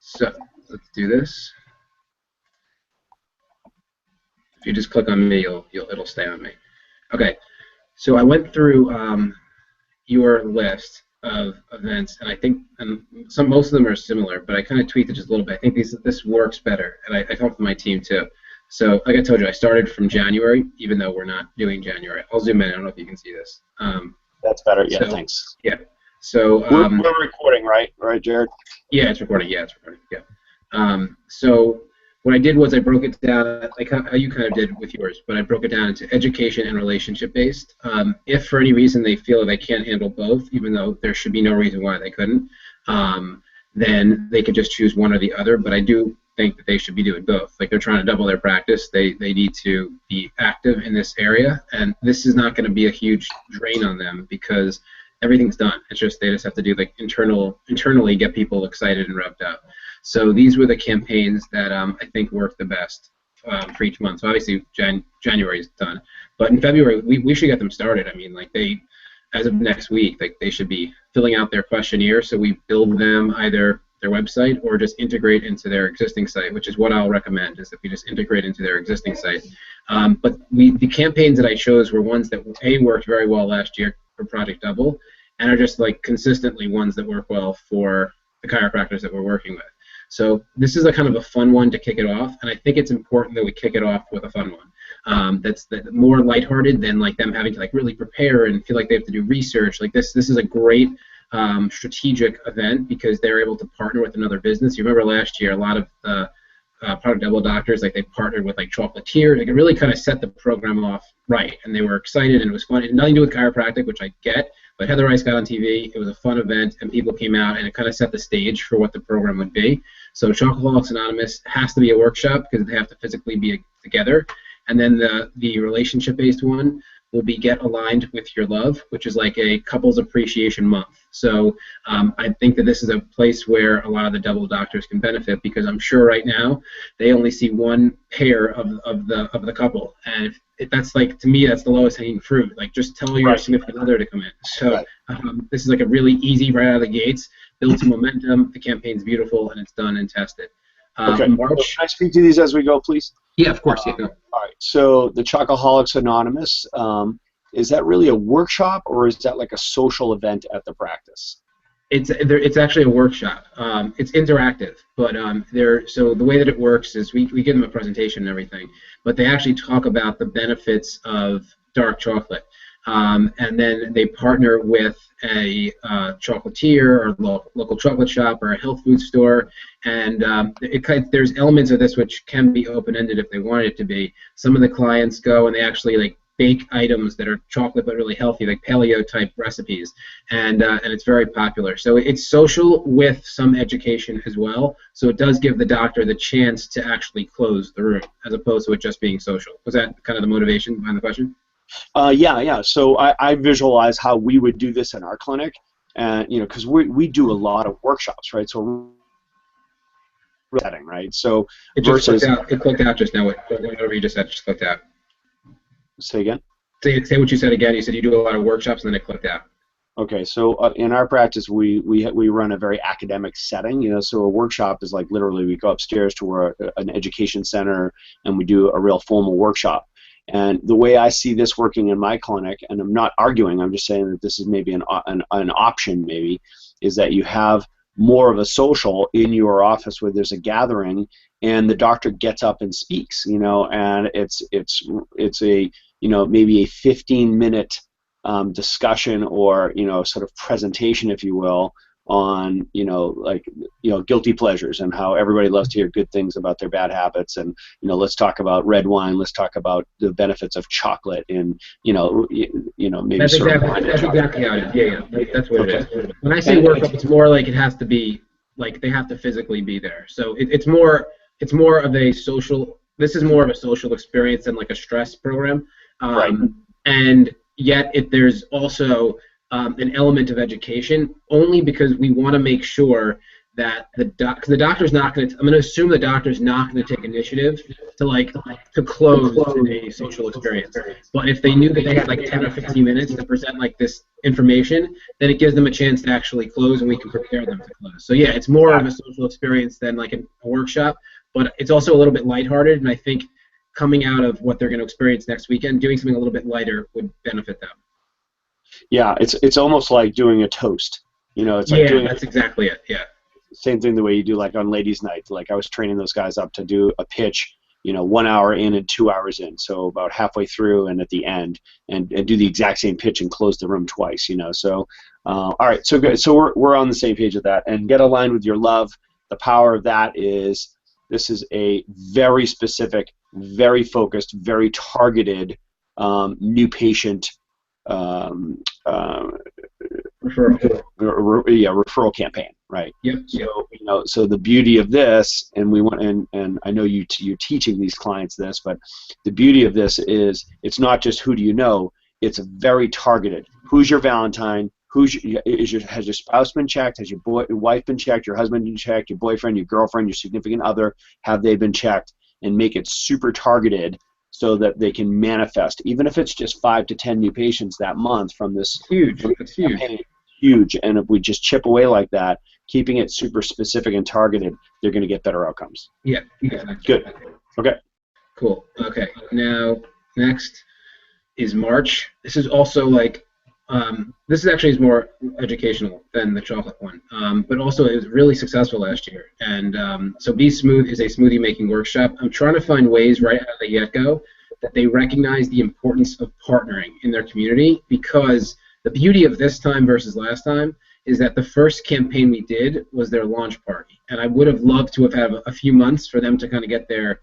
So let's do this. If you just click on me, it'll stay on me. Okay. So I went through your list of events, and I think most of them are similar, but I kind of tweaked it just a little bit. I think this works better, and I talked to my team too. So like I told you, I started from January, even though we're not doing January. I'll zoom in. I don't know if you can see this. That's better. Yeah, thanks. Yeah. So we're recording, right? Right, Jared? Yeah, it's recording. Yeah, it's recording. Yeah. So what I did was I broke it down like how you kind of did with yours, but I broke it down into education and relationship based. If for any reason they feel they can't handle both, even though there should be no reason why they couldn't, then they could just choose one or the other. But I do think that they should be doing both. Like they're trying to double their practice. They need to be active in this area, and this is not going to be a huge drain on them because everything's done. It's just they just have to do like internally get people excited and revved up. So these were the campaigns that I think worked the best for each month. So obviously January is done, but in February we should get them started. I mean, like as of next week, like they should be filling out their questionnaire. So we build them either their website or just integrate into their existing site, which is what I'll recommend, is that we just integrate into their existing site. But the campaigns that I chose were ones that worked very well last year for Project Double, and are just like consistently ones that work well for the chiropractors that we're working with. So this is a kind of a fun one to kick it off, and I think it's important that we kick it off with a fun one. That's more lighthearted than like them having to like really prepare and feel like they have to do research. Like this is a great strategic event because they're able to partner with another business. You remember last year, a lot of the Project Double doctors, like they partnered with like Chocolatier. They could really kind of set the program off right, and they were excited, and it was fun. It had nothing to do with chiropractic, which I get, but Heather Rice got on TV. It was a fun event, and people came out, and it kind of set the stage for what the program would be. So Chocoholics Anonymous has to be a workshop because they have to physically be together, and then the relationship-based one will be Get Aligned with Your Love, which is like a couples appreciation month. So I think that this is a place where a lot of the double doctors can benefit because I'm sure right now they only see one pair of the couple, and if that's like, to me, that's the lowest hanging fruit. Like just tell your significant other to come in. So this is like a really easy right out of the gates, build some momentum. The campaign's beautiful and it's done and tested. Okay. March. Can I speak to these as we go, please? Yeah, of course. Yeah. All right. So the Chocoholics Anonymous, is that really a workshop or is that like a social event at the practice? It's actually a workshop. It's interactive, but so the way that it works is we give them a presentation and everything, but they actually talk about the benefits of dark chocolate. And then they partner with a chocolatier or local chocolate shop or a health food store, and there's elements of this which can be open-ended if they want it to be. Some of the clients go and they actually like bake items that are chocolate but really healthy, like paleo-type recipes, and it's very popular. So it's social with some education as well, so it does give the doctor the chance to actually close the room as opposed to it just being social. Was that kind of the motivation behind the question? Yeah. So I visualize how we would do this in our clinic, and because we do a lot of workshops, right? So setting, right? So it just clicked out just now. Whatever you just said just clicked out. Say again? Say what you said again. You said you do a lot of workshops, and then it clicked out. Okay, so in our practice, we run a very academic setting. So a workshop is like literally we go upstairs to an education center, and we do a real formal workshop. And the way I see this working in my clinic, and I'm not arguing, I'm just saying that this is maybe an option, maybe, is that you have more of a social in your office where there's a gathering, and the doctor gets up and speaks, and it's a maybe a 15-minute discussion or sort of presentation, if you will, on guilty pleasures and how everybody loves to hear good things about their bad habits, and let's talk about red wine, let's talk about the benefits of chocolate, and maybe that's exactly how it is. Yeah, that's what it is. When I say workup, it's more like it has to be like they have to physically be there. So it's more of a social. This is more of a social experience than like a stress program. Right. And yet there's also an element of education, only because we want to make sure that the doctor's not going to. I'm going to assume the doctor's not going to take initiative to close a social experience. But if they knew that they had like 10 or 15 minutes to present like this information, then it gives them a chance to actually close, and we can prepare them to close. So yeah, it's more of a social experience than like a workshop, but it's also a little bit lighthearted, and I think coming out of what they're going to experience next weekend, doing something a little bit lighter would benefit them. Yeah, it's almost like doing a toast. It's like that's exactly it. Yeah. Same thing the way you do like on ladies' night. Like I was training those guys up to do a pitch, 1 hour in and 2 hours in. So about halfway through and at the end, and do the exact same pitch and close the room twice. So all right, so good. So we're on the same page with that. And get aligned with your love. The power of that is this is a very specific, very focused, very targeted new patient referral campaign, right? Yep. So the beauty of this, and we want, and I know you're teaching these clients this, but the beauty of this is it's not just who do you know, it's very targeted. Who's your Valentine? Has your spouse been checked? Has your wife been checked? Your husband been checked? Your boyfriend, your girlfriend, your significant other, have they been checked? And make it super targeted so that they can manifest, even if it's just 5 to 10 new patients that month from this. Huge. It's huge. Huge. And if we just chip away like that, keeping it super specific and targeted, they're going to get better outcomes. Yeah. Exactly. Good. Okay. Cool. Okay. Now, next is March. This is also like, this is actually more educational than the chocolate one, but also it was really successful last year. And so Be Smooth is a smoothie making workshop. I'm trying to find ways right out of the get-go that they recognize the importance of partnering in their community, because the beauty of this time versus last time is that the first campaign we did was their launch party, and I would have loved to have had a few months for them to kind of get their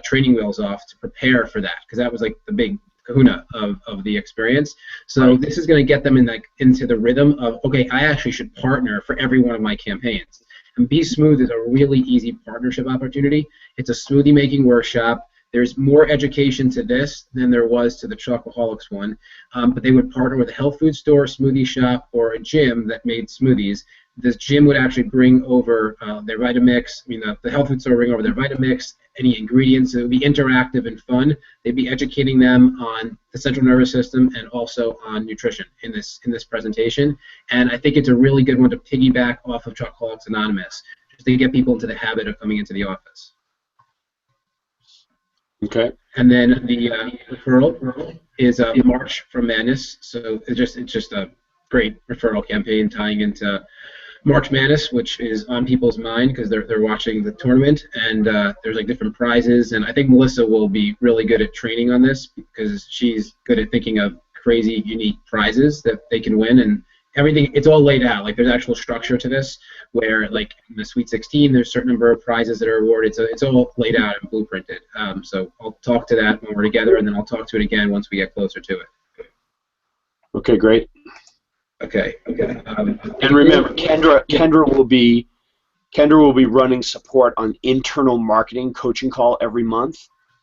training wheels off to prepare for that, because that was like the big kahuna of the experience. So this is going to get them into the rhythm of, okay, I actually should partner for every one of my campaigns. And Be Smooth is a really easy partnership opportunity. It's a smoothie making workshop. There's more education to this than there was to the Chocoholics one, but they would partner with a health food store, smoothie shop, or a gym that made smoothies. This gym would actually bring over their Vitamix. The health food store would bring over their Vitamix, any ingredients. It would be interactive and fun. They'd be educating them on the central nervous system and also on nutrition in this presentation. And I think it's a really good one to piggyback off of Chocoholics Anonymous, just to get people into the habit of coming into the office. Okay. And then the referral is March from Madness. So it's just a great referral campaign tying into March Madness, which is on people's mind because they're watching the tournament, and there's like different prizes. And I think Melissa will be really good at training on this because she's good at thinking of crazy, unique prizes that they can win, and everything. It's all laid out. Like there's actual structure to this, where like in the Sweet 16, there's a certain number of prizes that are awarded. So it's all laid out and blueprinted. So I'll talk to that when we're together, and then I'll talk to it again once we get closer to it. Okay, great. Okay. And remember, Kendra will be running support on internal marketing coaching call every month.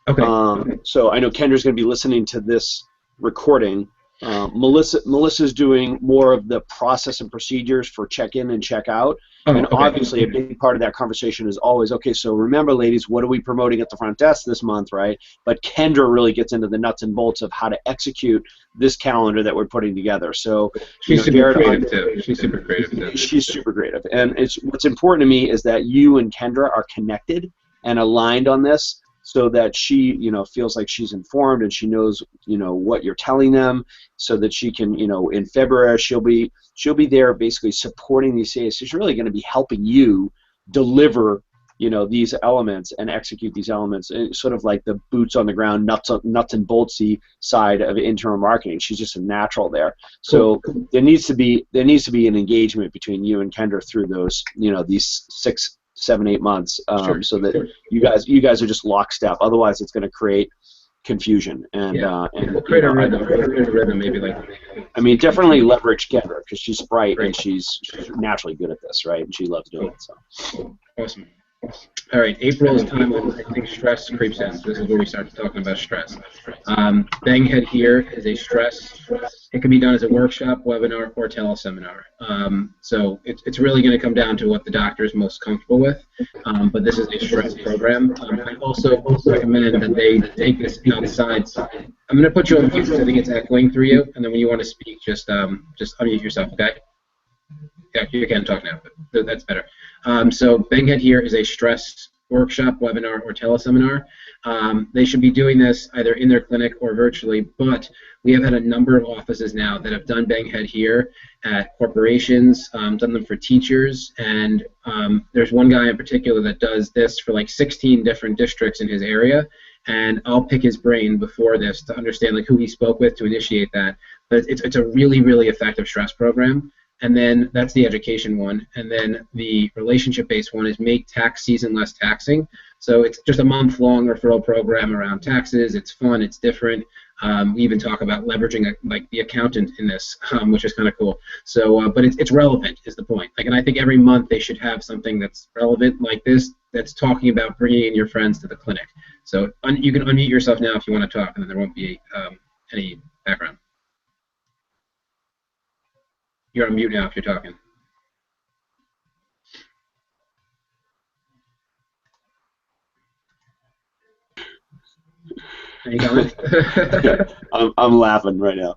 Okay. So I know Kendra's going to be listening to this recording. Melissa's doing more of the process and procedures for check-in and check-out. Obviously a big part of that conversation is always, okay, so remember, ladies, what are we promoting at the front desk this month, right? But Kendra really gets into the nuts and bolts of how to execute this calendar that we're putting together. So she's super creative too. She's super creative. She's super creative. And what's important to me is that you and Kendra are connected and aligned on this, so that she, feels like she's informed and she knows, what you're telling them, so that she can, in February she'll be there basically supporting these sales. She's really going to be helping you deliver, these elements and execute these elements, sort of like the boots on the ground, nuts and boltsy side of internal marketing. She's just a natural there. So there needs to be an engagement between you and Kendra through those, these 6, 7, 8 months, so that you guys are just lockstep. Otherwise, it's going to create confusion and we'll create a rhythm, maybe like. I mean, definitely leverage Kendra because she's bright and she's naturally good at this, right? And she loves doing it. So. Awesome. All right, April is time when I think stress creeps in. This is where we start talking about stress. Bang Head here is a stress. It can be done as a workshop, webinar, or teleseminar. So it's really going to come down to what the doctor is most comfortable with. But this is a stress program. I also recommend that they take this outside. I'm going to put you on mute because I think it's echoing through you, and then when you want to speak, just unmute yourself, okay? Yeah, you can talk now, but that's better. So Bang Head here is a stress workshop, webinar, or teleseminar. They should be doing this either in their clinic or virtually, but we have had a number of offices now that have done Bang Head here at corporations, done them for teachers, and there's one guy in particular that does this for like 16 different districts in his area, and I'll pick his brain before this to understand like who he spoke with to initiate that. But it's a really, really effective stress program. And then that's the education one. And then the relationship-based one is make tax season less taxing. So it's just a month-long referral program around taxes. It's fun. It's different. We even talk about leveraging like the accountant in this, which is kind of cool. So, but it's relevant is the point. Like, and I think every month they should have something that's relevant like this that's talking about bringing in your friends to the clinic. So you can unmute yourself now if you want to talk, and then there won't be any background. You're on mute now if you're talking. Any comments? I'm laughing right now.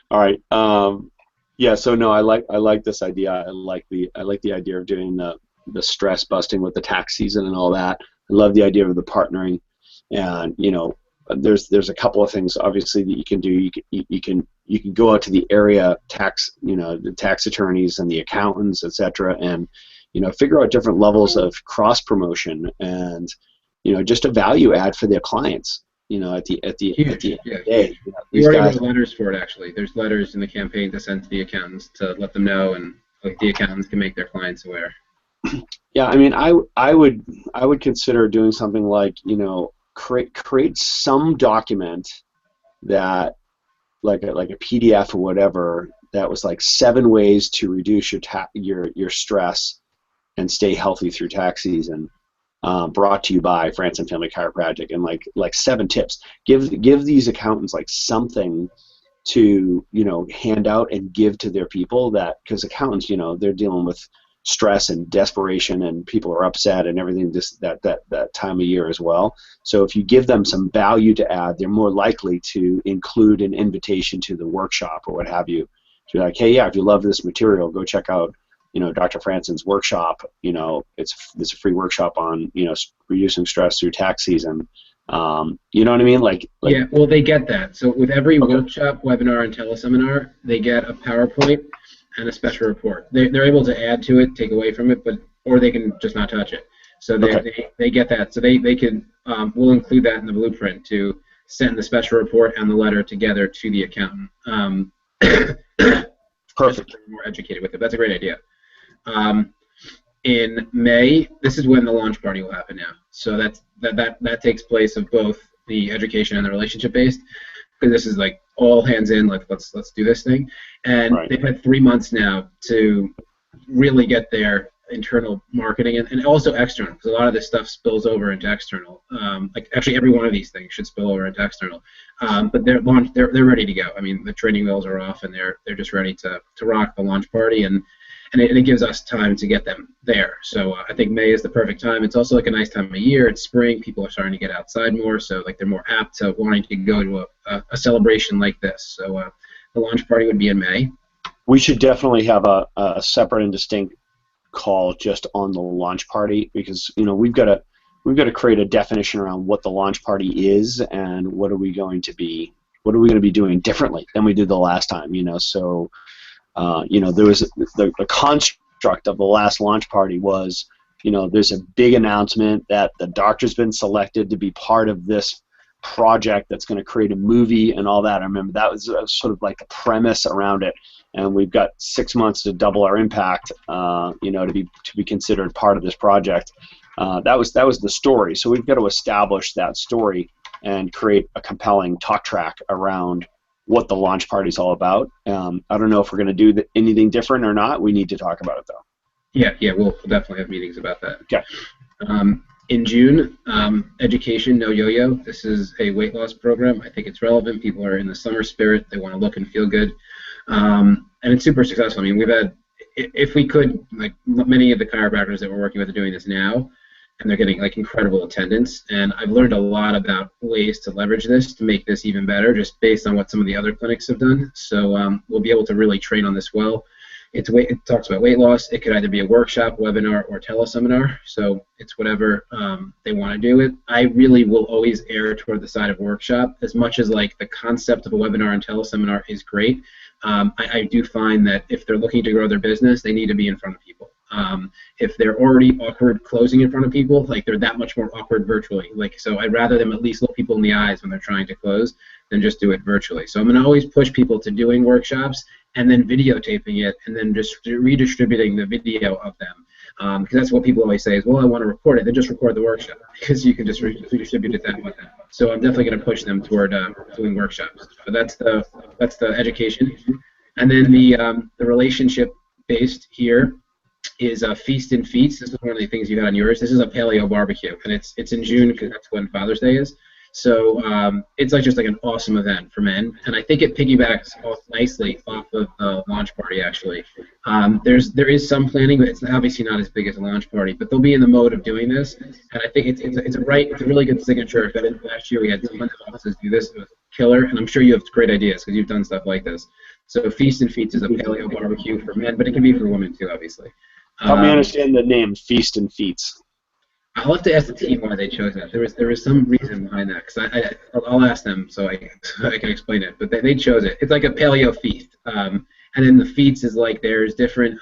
All right. Yeah. So no, I like this idea. I like the idea of doing the stress busting with the tax season and all that. I love the idea of the partnering, and there's a couple of things obviously that you can do. You can go out to the area tax, the tax attorneys and the accountants, etc., and figure out different levels of cross promotion and just a value add for their clients. At the end of the day, we already wrote letters for it. Actually, there's letters in the campaign to send to the accountants to let them know, and like the accountants can make their clients aware. Yeah, I mean, I would consider doing something like create some document that like a PDF or whatever that was like 7 ways to reduce your stress and stay healthy through tax season, brought to you by Frandsen Family Chiropractic, and like 7 tips. Give these accountants like something to hand out and give to their people, that because accountants they're dealing with stress and desperation, and people are upset and everything that time of year as well. So if you give them some value to add, they're more likely to include an invitation to the workshop or what have you. So you're like, hey, yeah, if you love this material, go check out Dr. Frandsen's workshop. It's a free workshop on reducing stress through tax season. You know what I mean? Like yeah, well, they get that. So with every workshop, webinar, and teleseminar, they get a PowerPoint and a special report. They're able to add to it, take away from it, or they can just not touch it. So they get that. So they can we'll include that in the blueprint to send the special report and the letter together to the accountant. Perfect. More educated with it. That's a great idea. In May, this is when the launch party will happen now. So that takes place of both the education and the relationship based, because this is like all hands in, like let's do this thing. And right. They've had 3 months now to really get their internal marketing and also external, because a lot of this stuff spills over into external. Like actually every one of these things should spill over into external. But they're ready to go. I mean, the training wheels are off, and they're just ready to rock the launch party, and it gives us time to get them there. So I think May is the perfect time. It's also like a nice time of year. It's spring. People are starting to get outside more, so like they're more apt to wanting to go to a celebration like this. So the launch party would be in May. We should definitely have a separate and distinct call just on the launch party, because we've got to create a definition around what the launch party is and what are we going to be doing differently than we did the last time. So there was the construct of the last launch party was, there's a big announcement that the doctor's been selected to be part of this project that's going to create a movie and all that. I remember that was sort of like the premise around it, and we've got 6 months to double our impact, to be considered part of this project. That was the story. So we've got to establish that story and create a compelling talk track around what the launch party is all about. I don't know if we're going to do anything different or not. We need to talk about it though. Yeah, we'll definitely have meetings about that. Okay. In June, Education No Yo-Yo. This is a weight loss program. I think it's relevant. People are in the summer spirit. They want to look and feel good. And it's super successful. I mean, we've had, if we could, like many of the chiropractors that we're working with are doing this now, and they're getting like incredible attendance. And I've learned a lot about ways to leverage this to make this even better, just based on what some of the other clinics have done. So we'll be able to really train on this well. It talks about weight loss. It could either be a workshop, webinar, or teleseminar. So it's whatever they want to do it. I really will always err toward the side of workshop, as much as like the concept of a webinar and teleseminar is great. I do find that if they're looking to grow their business, they need to be in front of people. If they're already awkward closing in front of people, like they're that much more awkward virtually. Like, so I'd rather them at least look people in the eyes when they're trying to close than just do it virtually. So I'm going to always push people to doing workshops and then videotaping it and then just redistributing the video of them. Because that's what people always say is, well, I want to record it. Then just record the workshop, because you can just redistribute it that way. So I'm definitely going to push them toward doing workshops. So that's the education. And then the relationship based here is Feast and Feats. This is one of the things you got on yours. This is a paleo barbecue, and it's in June because that's when Father's Day is. So it's like just like an awesome event for men, and I think it piggybacks off nicely off of the launch party. Actually, there is some planning, but it's obviously not as big as a launch party. But they'll be in the mode of doing this, and I think it's a really good signature. Last year we had tons of offices do this. It was killer, and I'm sure you have great ideas because you've done stuff like this. So Feast and Feats is a paleo barbecue for men, but it can be for women too, obviously. Help me understand the name Feast and Feats. I'll have to ask the team why they chose that. There was some reason behind that, because I'll ask them so I can explain it. But they chose it. It's like a paleo feast, and then the feats is like there's different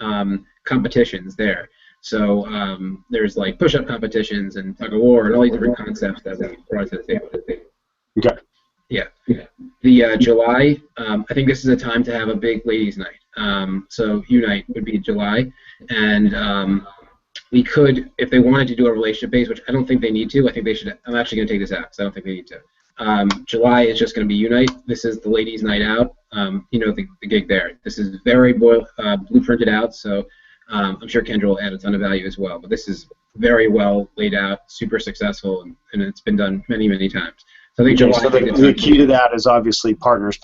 competitions there. So there's like push-up competitions and tug of war and all these different concepts that we brought to the table. Okay. Yeah. The July, I think this is a time to have a big ladies' night. So Unite would be July, and we could, if they wanted to do a relationship base, which I don't think they need to. I think they should. I'm actually going to take this out because I don't think they need to. July is just going to be Unite. This is the ladies' night out. You know, the gig there. This is very blueprinted out, so I'm sure Kendra will add a ton of value as well. But this is very well laid out, super successful, and it's been done many, many times. So I think July. So the key to that is obviously partners.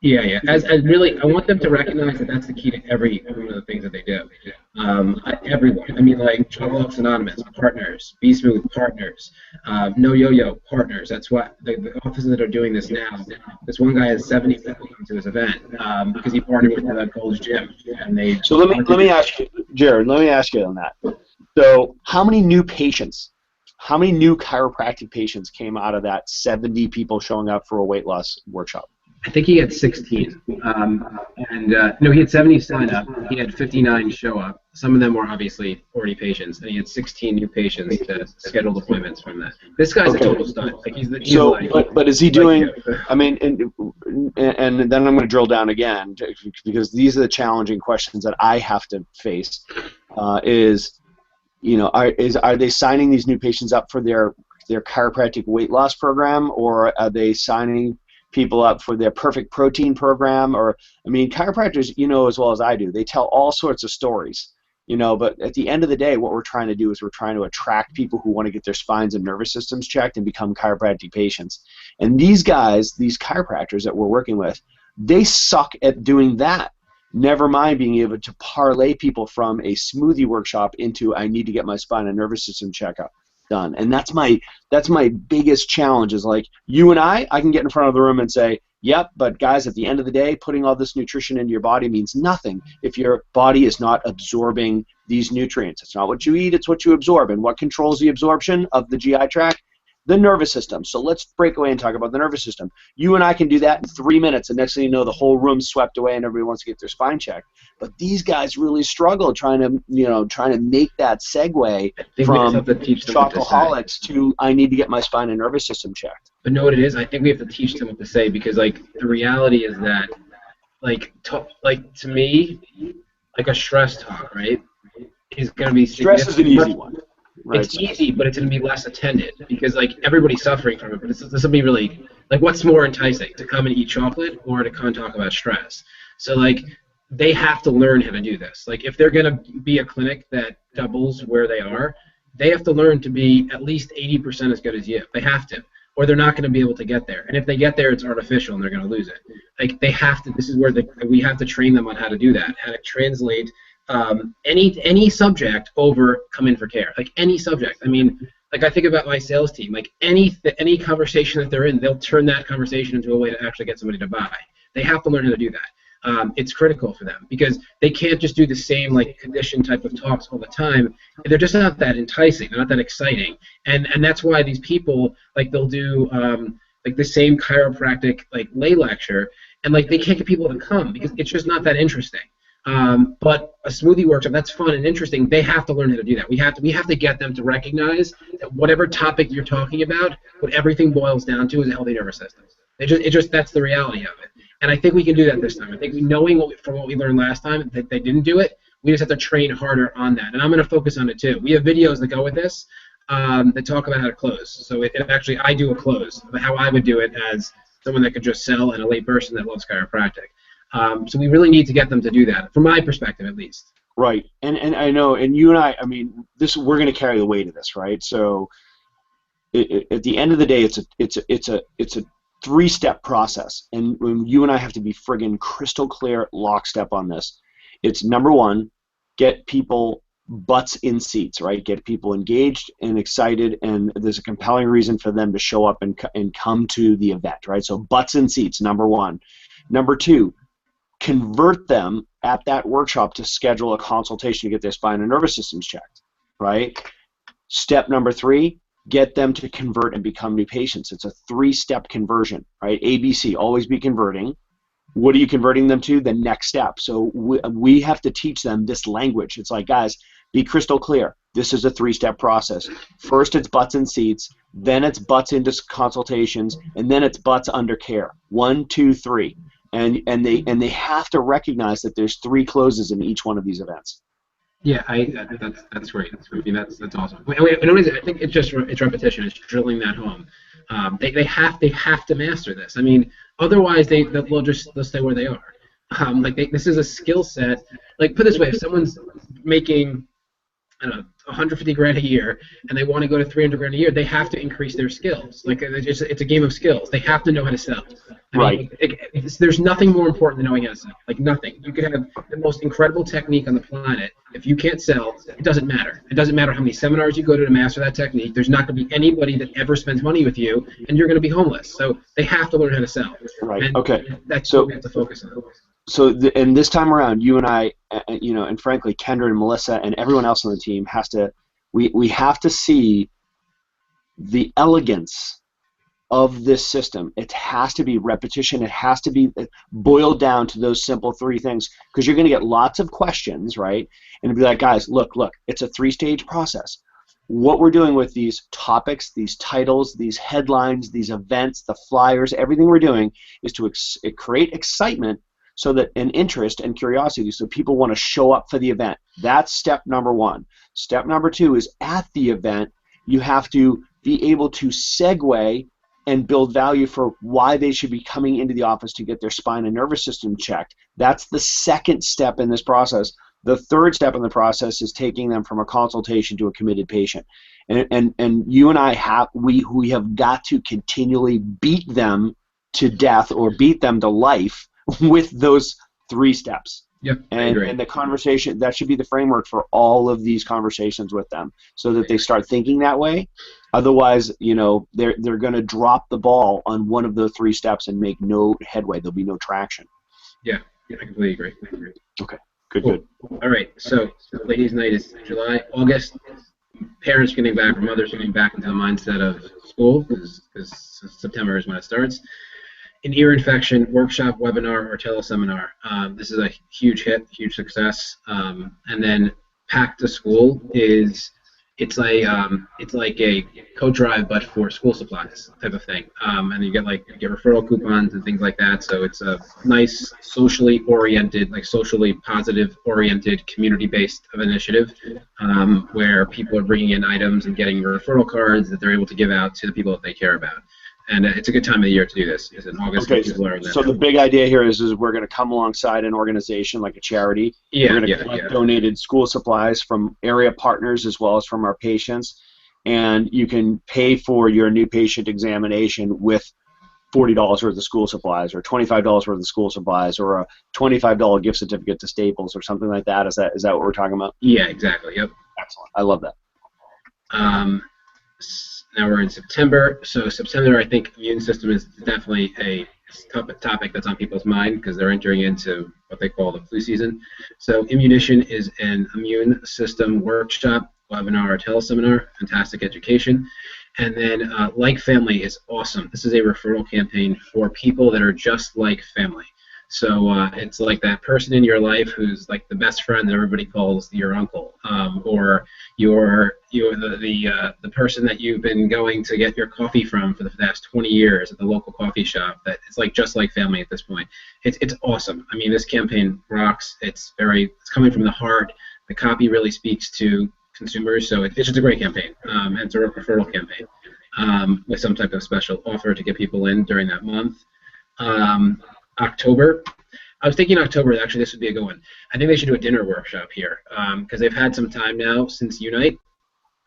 Yeah. As really, I want them to recognize that that's the key to every one of the things that they do. Everyone. I mean, like Alcoholics Anonymous, partners. Be Smooth, partners. No Yo-Yo, partners. That's what the offices that are doing this now. This one guy has 70 people come to his event because he partnered with Gold's Gym, and they. So let me ask you, Jared. Let me ask you on that. So how many new chiropractic patients came out of that 70 people showing up for a weight loss workshop? I think he had 16. No, he had 70 sign up. He had 59 show up. Some of them were obviously already patients, and he had 16 new patients to scheduled appointments from that. This guy's a total stunt. Like but is he doing? I mean, and then I'm going to drill down again because these are the challenging questions that I have to face. Are they signing these new patients up for their chiropractic weight loss program, or are they signing people up for their perfect protein program? Or, I mean, chiropractors, you know as well as I do, they tell all sorts of stories, but at the end of the day, what we're trying to do is we're trying to attract people who want to get their spines and nervous systems checked and become chiropractic patients. And these guys, these chiropractors that we're working with, they suck at doing that. Never mind being able to parlay people from a smoothie workshop into I need to get my spine and nervous system checkup done. And that's my biggest challenge is like you and I can get in front of the room and say, yep, but guys, at the end of the day, putting all this nutrition into your body means nothing if your body is not absorbing these nutrients. It's not what you eat, it's what you absorb. And what controls the absorption of the GI tract? The nervous system. So let's break away and talk about the nervous system. You and I can do that in 3 minutes, and next thing you know, the whole room's swept away and everybody wants to get their spine checked. But these guys really struggle trying to make that segue from chocoholics to I need to get my spine and nervous system checked. But know what it is? I think we have to teach them what to say, because like the reality is that to me, like a stress talk, right, is going to be stress is an easy one. Right. It's easy, but it's going to be less attended because like everybody's suffering from it. But this will be really like, what's more enticing, to come and eat chocolate or to come and talk about stress? So like they have to learn how to do this. Like if they're going to be a clinic that doubles where they are, they have to learn to be at least 80% as good as you. They have to, or they're not going to be able to get there. And if they get there, it's artificial and they're going to lose it. Like they have to. This is where we have to train them on how to do that, how to translate any subject over come in for care. Like any subject. I mean, like I think about my sales team. Like any conversation that they're in, they'll turn that conversation into a way to actually get somebody to buy. They have to learn how to do that. It's critical for them because they can't just do the same like condition type of talks all the time. They're just not that enticing. They're not that exciting, and that's why these people like they'll do like the same chiropractic like lay lecture, and like they can't get people to come because it's just not that interesting. But a smoothie workshop, that's fun and interesting. They have to learn how to do that. We have to get them to recognize that whatever topic you're talking about, what everything boils down to is a healthy nervous system. It just that's the reality of it. And I think we can do that this time. I think knowing from what we learned last time that they didn't do it, we just have to train harder on that. And I'm going to focus on it too. We have videos that go with this that talk about how to close. So it actually, I do a close, how I would do it as someone that could just sell and a lay person that loves chiropractic. So we really need to get them to do that, from my perspective at least. Right. And I know, and you and I mean, we're going to carry the weight of this, right? So at the end of the day, it's a three-step process, and you and I have to be friggin' crystal clear, lockstep on this. It's number one, get people butts in seats, right? Get people engaged and excited, and there's a compelling reason for them to show up and come to the event, right? So butts in seats, number one. Number two, convert them at that workshop to schedule a consultation to get their spine and nervous systems checked, right? Step number three, get them to convert and become new patients. It's a three-step conversion, right? ABC, always be converting. What are you converting them to? The next step. So we have to teach them this language. It's like, guys, be crystal clear. This is a three-step process. First, it's butts in seats. Then it's butts into consultations. And then it's butts under care. 1, 2, 3. And they have to recognize that there's 3 closes in each one of these events. Yeah, that's great. I mean, that's awesome. I think it's repetition. It's drilling that home. They have to master this. I mean, otherwise they'll stay where they are. This is a skill set. Like put it this way, if someone's making I don't know, 150 grand a year, and they want to go to 300 grand a year, they have to increase their skills. Like it's a game of skills. They have to know how to sell. I mean, there's nothing more important than knowing how to sell. Like nothing. You could have the most incredible technique on the planet. If you can't sell, it doesn't matter. It doesn't matter how many seminars you go to master that technique. There's not going to be anybody that ever spends money with you, and you're going to be homeless. So they have to learn how to sell. Right. And okay. That's so what we have to focus on. So and this time around, you and I, and frankly, Kendra and Melissa and everyone else on the team we have to see the elegance of this system. It has to be repetition. It has to be boiled down to those simple 3 things, because you're going to get lots of questions, right? And it'll be like, guys, look, it's a 3-stage process. What we're doing with these topics, these titles, these headlines, these events, the flyers, everything we're doing is to create excitement, so that an interest and curiosity, so people want to show up for the event. That's step number 1. Step number 2 is at the event, you have to be able to segue and build value for why they should be coming into the office to get their spine and nervous system checked. That's the second step in this process. The third step in the process is taking them from a consultation to a committed patient. And you and I we have got to continually beat them to death or beat them to life with those 3 steps. Yep, and the conversation, that should be the framework for all of these conversations with them, so that they start thinking that way. Otherwise, they're going to drop the ball on one of those 3 steps and make no headway. There'll be no traction. Yeah, I completely agree. Okay, good, cool. Good. All right, so ladies' night is July, August. Parents getting back, or mothers getting back into the mindset of school, because September is when it starts. An ear infection workshop, webinar, or teleseminar. This is a huge hit, huge success. And then Pack to School it's like a co-drive but for school supplies type of thing. And you get referral coupons and things like that. So it's a nice socially oriented, socially positive oriented, community-based initiative where people are bringing in items and getting referral cards that they're able to give out to the people that they care about. And it's a good time of the year to do this. It's in August. Okay, People are in so the big idea here is we're going to come alongside an organization like a charity. Yeah, we're going to collect donated school supplies from area partners as well as from our patients, and you can pay for your new patient examination with $40 worth of school supplies, or $25 worth of school supplies, or a $25 gift certificate to Staples, or something like that. Is that what we're talking about? Yeah, exactly. Yep. Excellent. I love that. Now we're in September. So September, I think immune system is definitely a topic that's on people's mind because they're entering into what they call the flu season. So Immunition is an immune system workshop, webinar, or teleseminar. Fantastic education. And then Like Family is awesome. This is a referral campaign for people that are just like family. So it's like that person in your life who's like the best friend that everybody calls your uncle, or you're the person that you've been going to get your coffee from for the past 20 years at the local coffee shop. That it's like just like family at this point. It's awesome. I mean, this campaign rocks. It's coming from the heart. The copy really speaks to consumers, so it's just a great campaign. And it's a referral campaign with some type of special offer to get people in during that month. October. I was thinking October, actually this would be a good one. I think they should do a dinner workshop here because they've had some time now since Unite,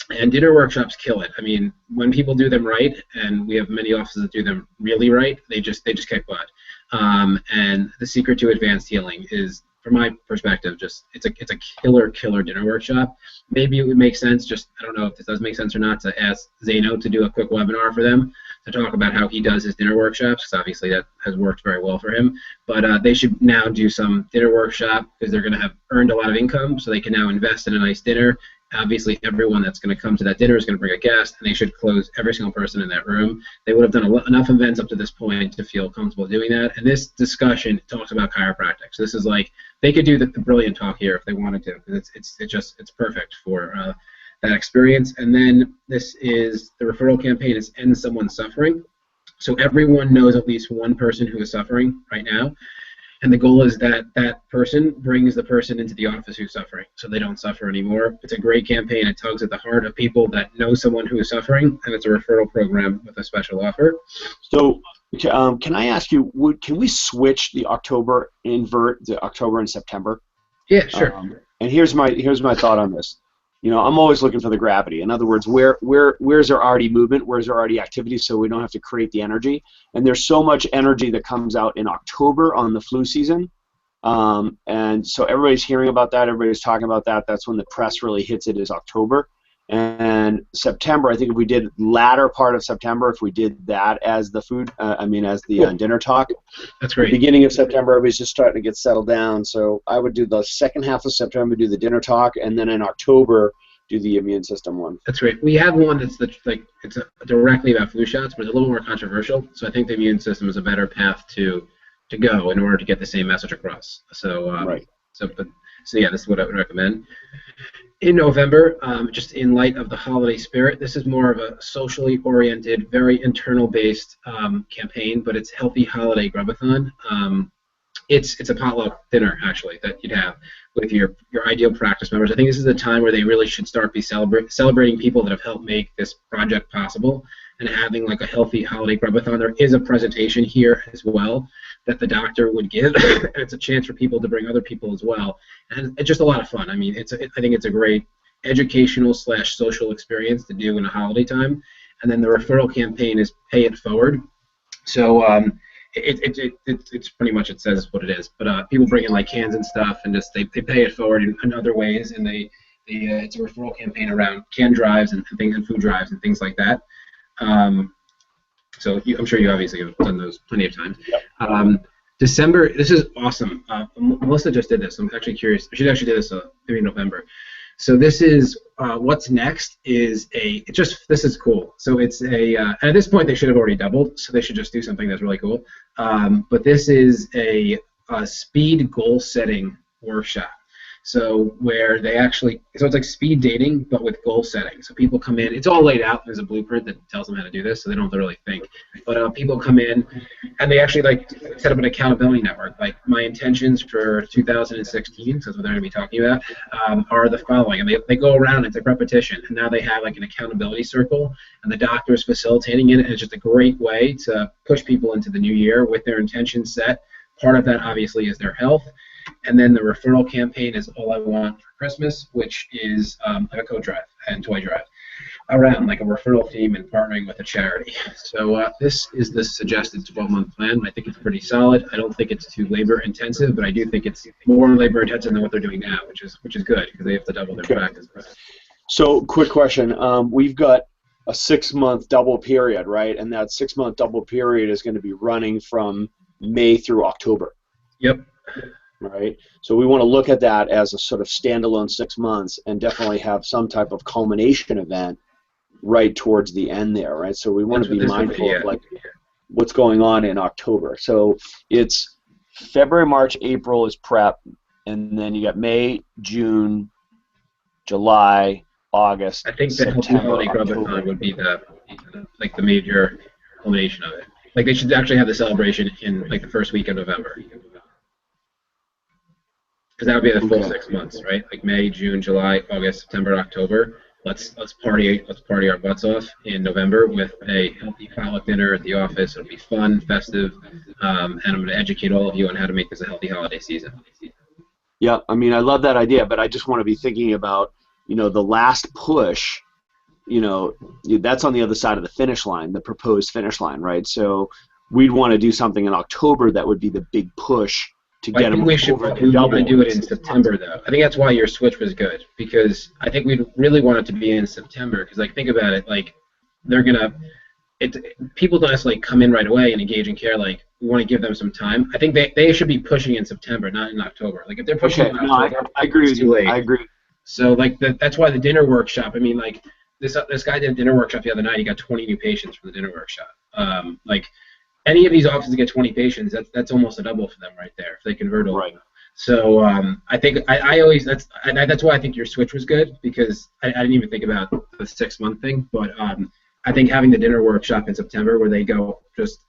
and dinner workshops kill it. I mean, when people do them right, and we have many offices that do them really right, they just kick butt. And the secret to advanced healing is, from my perspective, it's a killer dinner workshop. Maybe it would make sense, I don't know if this does make sense or not, to ask Zaino to do a quick webinar for them to talk about how he does his dinner workshops, because obviously that has worked very well for him. But they should now do some dinner workshop because they're going to have earned a lot of income, so they can now invest in a nice dinner. Obviously, everyone that's going to come to that dinner is going to bring a guest, and they should close every single person in that room. They would have done enough events up to this point to feel comfortable doing that. And this discussion talks about chiropractic. So this is like, they could do the brilliant talk here if they wanted to, because it's perfect for that experience. And then this is the referral campaign is End Someone's Suffering. So everyone knows at least one person who is suffering right now. And the goal is that that person brings the person into the office who's suffering, so they don't suffer anymore. It's a great campaign. It tugs at the heart of people that know someone who is suffering, and it's a referral program with a special offer. So can I ask you, can we switch the October, invert the October and September? Yeah, sure. And here's my thought on this. You know, I'm always looking for the gravity. In other words, where's there already movement? Where's there already activity? So we don't have to create the energy. And there's so much energy that comes out in October on the flu season. And so everybody's hearing about that. Everybody's talking about that. That's when the press really hits it, is October. And September, I think if we did latter part of September, if we did that as the food, as the dinner talk. That's great. Beginning of September, everybody's just starting to get settled down. So I would do the second half of September, do the dinner talk, and then in October, do the immune system one. That's great. We have one that's directly about flu shots, but it's a little more controversial. So I think the immune system is a better path to go in order to get the same message across. So right. So yeah, this is what I would recommend. In November, just in light of the holiday spirit, this is more of a socially oriented, very internal-based campaign, but it's Healthy Holiday Grubathon. It's a potluck dinner, actually, that you'd have with your ideal practice members. I think this is a time where they really should start celebrating people that have helped make this project possible, and having like a Healthy Holiday Grubathon. There is a presentation here as well that the doctor would give, and it's a chance for people to bring other people as well. And it's just a lot of fun. I mean, I think it's a great educational / social experience to do in a holiday time. And then the referral campaign is Pay It Forward. So it's pretty much, it says what it is. But people bring in like cans and stuff, and just they pay it forward in other ways. And it's a referral campaign around can drives and things, and food drives and things like that. So I'm sure you obviously have done those plenty of times. Yep. December, this is awesome. Melissa just did this. I'm actually curious. She actually did this maybe in November. So this is what's next is this is cool. So it's and at this point they should have already doubled, so they should just do something that's really cool. But this is a speed goal setting workshop. So where they actually, so it's like speed dating, but with goal setting. So people come in, it's all laid out. There's a blueprint that tells them how to do this, so they don't have to really think. But people come in, and they actually like set up an accountability network. Like my intentions for 2016, so that's what they're going to be talking about, are the following. And they go around, it's like repetition, and now they have like an accountability circle, and the doctor is facilitating it, and it's just a great way to push people into the new year with their intentions set. Part of that obviously is their health. And then the referral campaign is All I Want for Christmas, which is like a coat drive and toy drive around like a referral team and partnering with a charity. So this is the suggested 12-month plan. I think it's pretty solid. I don't think it's too labor intensive, but I do think it's more labor intensive than what they're doing now, which is good because they have to double their practice. So quick question. We've got a 6-month double period, right? And that 6-month double period is going to be running from May through October. Yep. Right? So we want to look at that as a sort of standalone 6 months and definitely have some type of culmination event right towards the end there, right? So we want to be mindful of like what's going on in October. So it's February, March, April is prep, and then you got May, June, July, August. I think the Healthy Holiday Grub-a-thon would be the major culmination of it. Like they should actually have the celebration in like the first week of November. Because that would be the full 6 months, right? Like May, June, July, August, September, October. Let's party our butts off in November with a healthy potluck dinner at the office. It'll be fun, festive, and I'm going to educate all of you on how to make this a healthy holiday season. Yeah, I mean, I love that idea, but I just want to be thinking about, the last push. That's on the other side of the finish line, the proposed finish line, right? So we'd want to do something in October that would be the big push. I think we want to do it in September, though. I think that's why your switch was good, because I think we'd really want it to be in September. Because, like, think about it, like, people don't necessarily come in right away and engage in care. Like, we want to give them some time. I think they should be pushing in September, not in October. Like, if they're pushing in October, I agree with you. Late. I agree. So, like, that's why the dinner workshop. I mean, like, this guy did a dinner workshop the other night. He got 20 new patients from the dinner workshop. Any of these offices get 20 patients, that's almost a double for them right there if they convert over. Right. So I think that's why I think your switch was good, because I didn't even think about the 6-month thing, but I think having the dinner workshop in September where they go just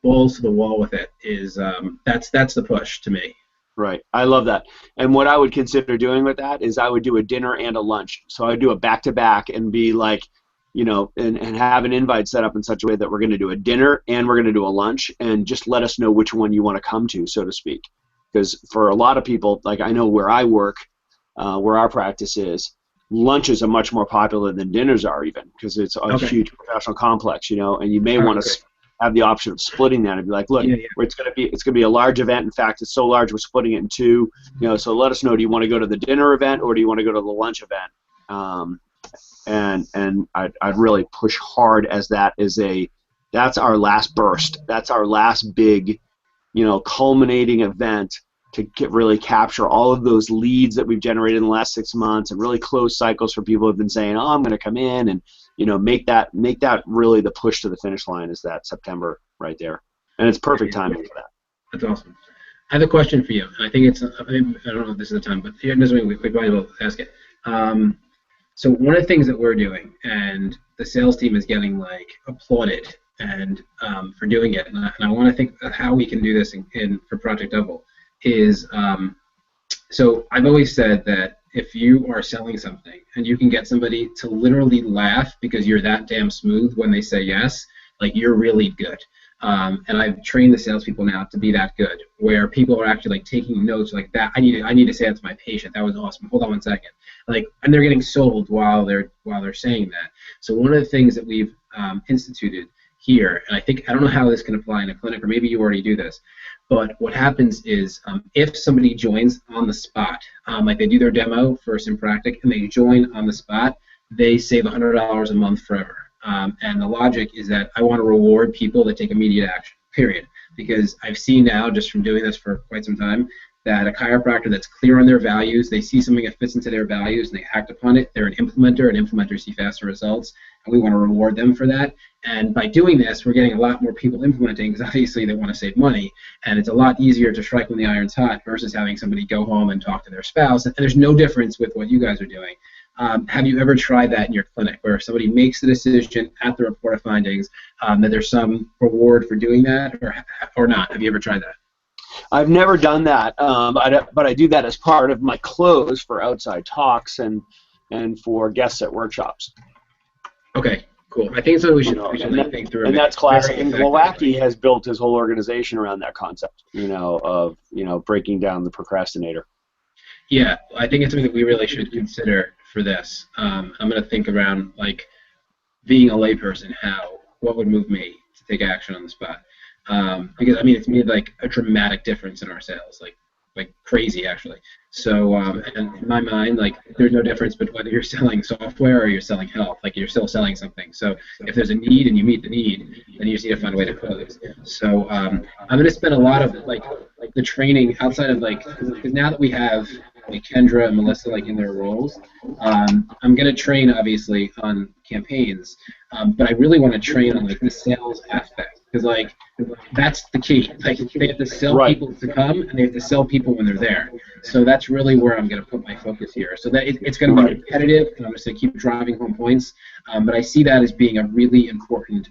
balls to the wall with it is that's the push to me. Right. I love that. And what I would consider doing with that is I would do a dinner and a lunch. So I would do a back-to-back and be like, and have an invite set up in such a way that we're going to do a dinner and we're going to do a lunch, and just let us know which one you want to come to, so to speak. Because for a lot of people, like I know where I work, where our practice is, lunches are much more popular than dinners are, even, because it's a huge professional complex, and you may want to have the option of splitting that and be like, look, it's going to be a large event. In fact, it's so large we're splitting it in two. So let us know, do you want to go to the dinner event or do you want to go to the lunch event? And I'd really push hard as that's our last burst. That's our last big, culminating event to really capture all of those leads that we've generated in the last 6 months and really close cycles for people who have been saying, oh, I'm going to come in, and make that really the push to the finish line is that September right there. And it's perfect timing for that. That's awesome. I have a question for you. I think I don't know if this is the time, but here we might as well ask it. So one of the things that we're doing, and the sales team is getting like applauded and for doing it, and I want to think of how we can do this for Project Double, is so I've always said that if you are selling something and you can get somebody to literally laugh because you're that damn smooth when they say yes, like you're really good. And I've trained the salespeople now to be that good, where people are actually like taking notes like that. I need to say that to my patient. That was awesome. Hold on 1 second. And they're getting sold while they're saying that. So one of the things that we've instituted here, and I don't know how this can apply in a clinic, or maybe you already do this, but what happens is if somebody joins on the spot, like they do their demo for Simpractic and they join on the spot, they save $100 a month forever. And the logic is that I want to reward people that take immediate action, period. Because I've seen now, just from doing this for quite some time, that a chiropractor that's clear on their values, they see something that fits into their values and they act upon it, they're an implementer, and implementers see faster results, and we want to reward them for that. And by doing this, we're getting a lot more people implementing because obviously they want to save money, and it's a lot easier to strike when the iron's hot versus having somebody go home and talk to their spouse. And there's no difference with what you guys are doing. Have you ever tried that in your clinic, where somebody makes the decision at the report of findings that there's some reward for doing that, or not? Have you ever tried that? I've never done that, but I do that as part of my close for outside talks and for guests at workshops. Okay, cool. I think so. We should think through. And that's classic. And Glowacki has built his whole organization around that concept, of breaking down the procrastinator. Yeah, I think it's something that we really should consider for this. I'm going to think around, like, being a layperson, what would move me to take action on the spot? Because, I mean, it's made, like, a dramatic difference in our sales, like crazy, actually. So, and in my mind, like, there's no difference between whether you're selling software or you're selling health. Like, you're still selling something. So if there's a need and you meet the need, then you just need to find a way to close. So I'm going to spend a lot of, like the training outside of, like, because now that we have, like, Kendra and Melissa, like, in their roles, I'm going to train, obviously, on campaigns, but I really want to train on, like, the sales aspect, because, like, that's the key. Like, they have to sell people to come, and they have to sell people when they're there. So that's really where I'm going to put my focus here. So that it's going to be competitive, and I'm just going to keep driving home points, but I see that as being a really important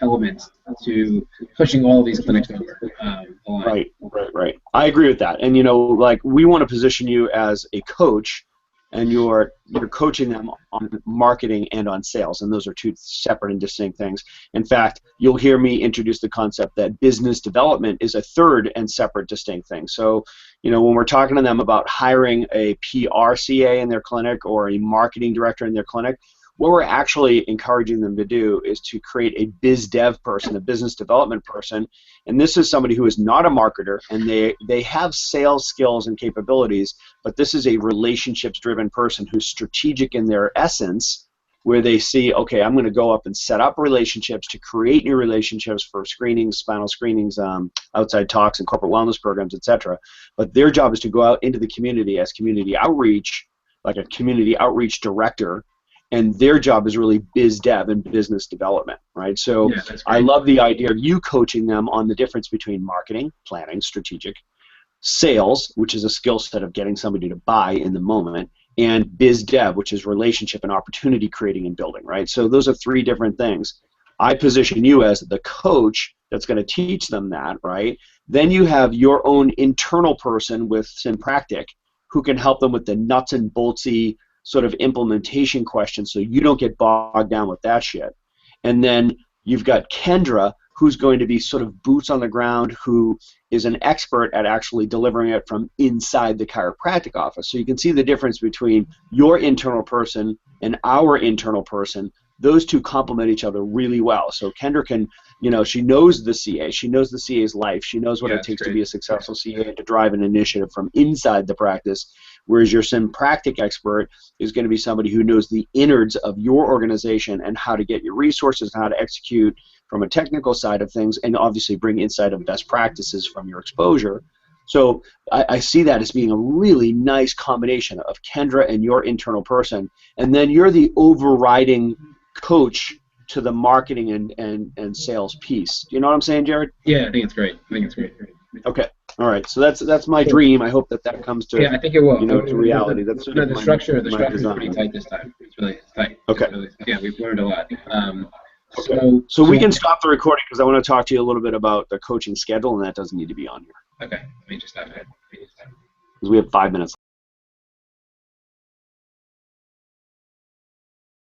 element to pushing all of these clinics over the line. Right. I agree with that. And, like, we want to position you as a coach, and you're coaching them on marketing and on sales, and those are two separate and distinct things. In fact, you'll hear me introduce the concept that business development is a third and separate, distinct thing. So, when we're talking to them about hiring a PRCA in their clinic or a marketing director in their clinic, what we're actually encouraging them to do is to create a biz dev person, a business development person, and this is somebody who is not a marketer, and they have sales skills and capabilities, but this is a relationships-driven person who's strategic in their essence, where they see, okay, I'm going to go up and set up relationships to create new relationships for screenings, spinal screenings, outside talks, and corporate wellness programs, etc. But their job is to go out into the community as community outreach, like a community outreach director, and their job is really biz dev and business development, right? So I love the idea of you coaching them on the difference between marketing, planning, strategic, sales, which is a skill set of getting somebody to buy in the moment, and biz dev, which is relationship and opportunity creating and building, right? So those are three different things. I position you as the coach that's going to teach them that, right? Then you have your own internal person with Synpractic who can help them with the nuts and boltsy sort of implementation questions, so you don't get bogged down with that shit. And then you've got Kendra, who's going to be sort of boots on the ground, who is an expert at actually delivering it from inside the chiropractic office. So you can see the difference between your internal person and our internal person. Those two complement each other really well. So Kendra can, she knows the CA. She knows the CA's life. She knows what it takes to be a successful CA and to drive an initiative from inside the practice, whereas your Synpractic expert is going to be somebody who knows the innards of your organization and how to get your resources and how to execute from a technical side of things, and obviously bring insight of best practices from your exposure. So I see that as being a really nice combination of Kendra and your internal person, and then you're the overriding coach to the marketing and sales piece. You know what I'm saying, Jared? Yeah, I think it's great. Okay. All right. So that's my dream. I hope that comes to I think it will. To reality. The structure is pretty tight this time. It's really tight. Okay. We've learned a lot. Okay. So we can stop the recording because I want to talk to you a little bit about the coaching schedule, and that doesn't need to be on here. Okay. Let me just stop it. Because we have 5 minutes.